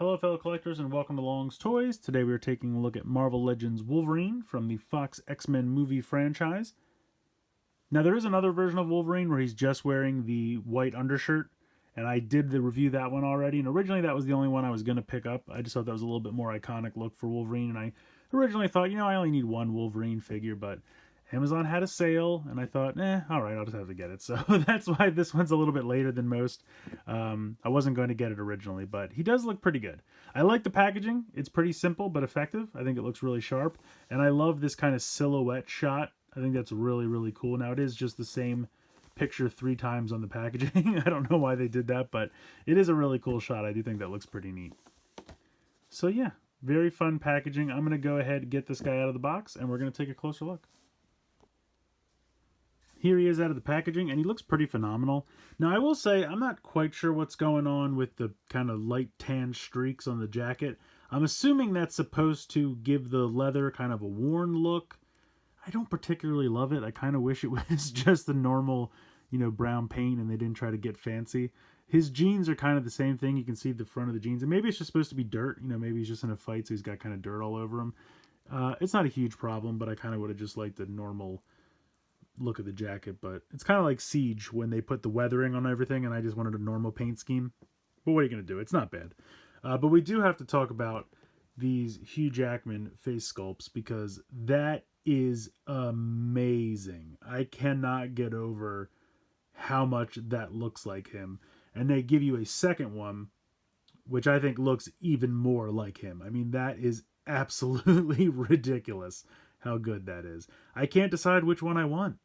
Hello fellow collectors and welcome to Long's Toys. Today we are taking a look at Marvel Legends Wolverine from the Fox X-Men movie franchise. Now there is another version of Wolverine where he's just wearing the white undershirt, and I did the review that one already, and originally that was the only one I was going to pick up. I just thought that was a little bit more iconic look for Wolverine, and I originally thought, I only need one Wolverine figure, but Amazon had a sale, and I thought, alright, I'll just have to get it. So that's why this one's a little bit later than most. I wasn't going to get it originally, but he does look pretty good. I like the packaging. It's pretty simple but effective. I think it looks really sharp. And I love this kind of silhouette shot. I think that's really, really cool. Now, it is just the same picture 3 times on the packaging. I don't know why they did that, but it is a really cool shot. I do think that looks pretty neat. So yeah, very fun packaging. I'm going to go ahead and get this guy out of the box, and we're going to take a closer look. Here he is out of the packaging, and he looks pretty phenomenal. Now, I will say, I'm not quite sure what's going on with the kind of light tan streaks on the jacket. I'm assuming that's supposed to give the leather kind of a worn look. I don't particularly love it. I kind of wish it was just the normal, brown paint and they didn't try to get fancy. His jeans are kind of the same thing. You can see the front of the jeans. And maybe it's just supposed to be dirt. Maybe he's just in a fight, so he's got kind of dirt all over him. It's not a huge problem, but I kind of would have just liked the normal look of the jacket. But it's kind of like Siege when they put the weathering on everything, and I just wanted a normal paint scheme. But what are you going to do? It's not bad. But we do have to talk about these Hugh Jackman face sculpts, because that is amazing. I cannot get over how much that looks like him. And they give you a second one, which I think looks even more like him. I mean, that is absolutely ridiculous how good that is. I can't decide which one I want.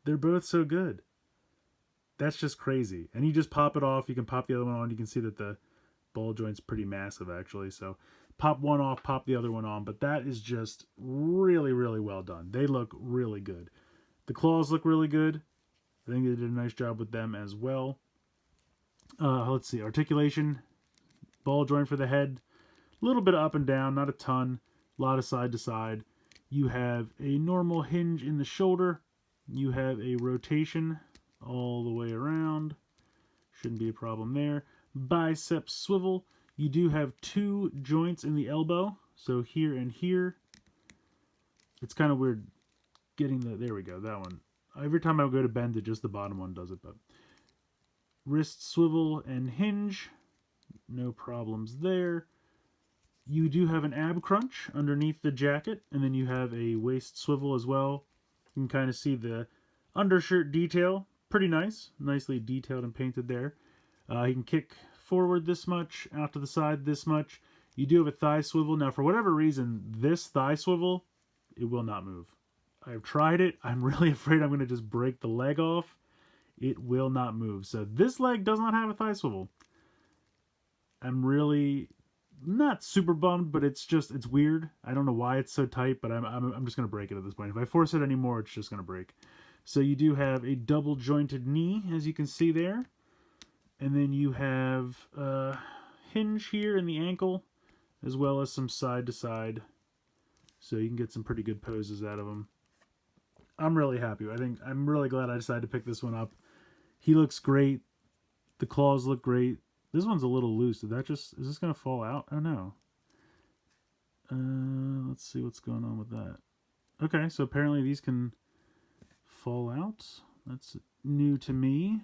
They're both so good. That's just crazy. And you just pop it off. You can pop the other one on. You can see that the ball joint's pretty massive, actually. So pop one off, pop the other one on. But that is just really, really well done. They look really good. The claws look really good. I think they did a nice job with them as well. Let's see. Articulation. Ball joint for the head. A little bit of up and down. Not a ton. A lot of side to side. You have a normal hinge in the shoulder. You have a rotation all the way around. Shouldn't be a problem there. Bicep swivel. You do have 2 joints in the elbow. So here and here. It's kind of weird getting the... There we go, that one. Every time I go to bend it, just the bottom one does it. But wrist swivel and hinge. No problems there. You do have an ab crunch underneath the jacket, and then you have a waist swivel as well. You can kind of see the undershirt detail. Pretty nice. Nicely detailed and painted there. You can kick forward this much, out to the side this much. You do have a thigh swivel. Now, for whatever reason, this thigh swivel, it will not move. I've tried it. I'm really afraid I'm going to just break the leg off. It will not move. So this leg does not have a thigh swivel. I'm really... not super bummed, but it's weird. I don't know why it's so tight, but I'm just going to break it at this point. If I force it anymore, it's just going to break. So you do have a double jointed knee, as you can see there. And then you have a hinge here in the ankle, as well as some side to side. So you can get some pretty good poses out of them. I'm really happy. I'm really glad I decided to pick this one up. He looks great. The claws look great. This one's a little loose. Is this going to fall out? Oh, no. Let's see what's going on with that. Okay, so apparently these can fall out. That's new to me.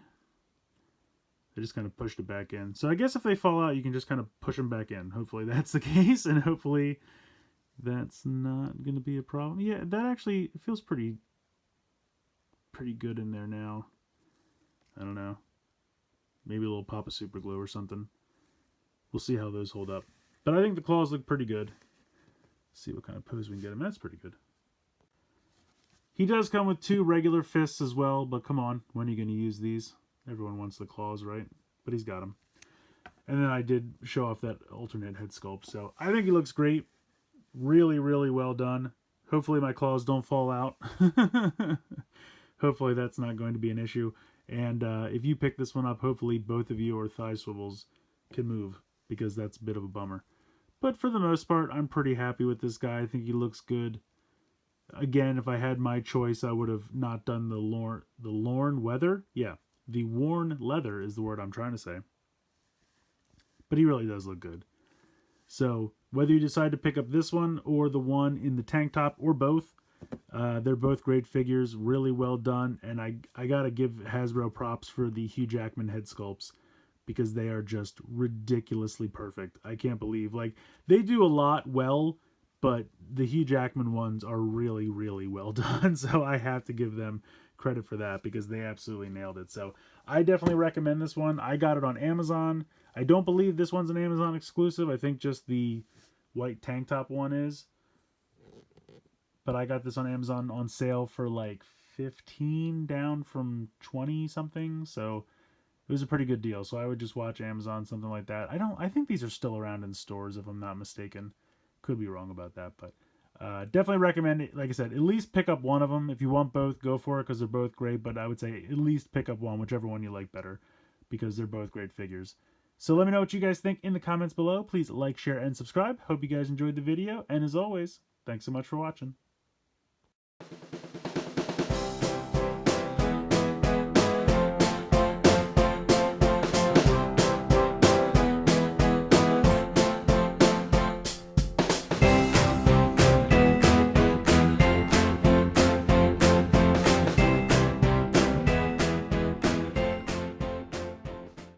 I just kind of pushed it back in. So I guess if they fall out, you can just kind of push them back in. Hopefully that's the case, and hopefully that's not going to be a problem. Yeah, that actually feels pretty good in there now. I don't know. Maybe a little pop of super glue or something. We'll see how those hold up. But I think the claws look pretty good. Let's see what kind of pose we can get him. That's pretty good. He does come with 2 regular fists as well, but come on, when are you going to use these? Everyone wants the claws, right? But he's got them. And then I did show off that alternate head sculpt. So I think he looks great. Really, really well done. Hopefully my claws don't fall out. Hopefully that's not going to be an issue. And if you pick this one up, hopefully both of your thigh swivels can move, because that's a bit of a bummer. But for the most part, I'm pretty happy with this guy. I think he looks good. Again, if I had my choice, I would have not done the worn leather. Yeah, the worn leather is the word I'm trying to say. But he really does look good. So whether you decide to pick up this one or the one in the tank top or both, they're both great figures, really well done, and I gotta give Hasbro props for the Hugh Jackman head sculpts because they are just ridiculously perfect. I can't believe, like, they do a lot well, but the Hugh Jackman ones are really, really well done. So I have to give them credit for that because they absolutely nailed it. So I definitely recommend this one. I got it on Amazon. I don't believe this one's an Amazon exclusive. I think just the white tank top one is. But I got this on Amazon on sale for like 15 down from 20 something. So it was a pretty good deal. So I would just watch Amazon, something like that. I think these are still around in stores if I'm not mistaken. Could be wrong about that, but definitely recommend it. Like I said, at least pick up one of them. If you want both, go for it because they're both great. But I would say at least pick up one, whichever one you like better, because they're both great figures. So let me know what you guys think in the comments below. Please like, share, and subscribe. Hope you guys enjoyed the video. And as always, thanks so much for watching.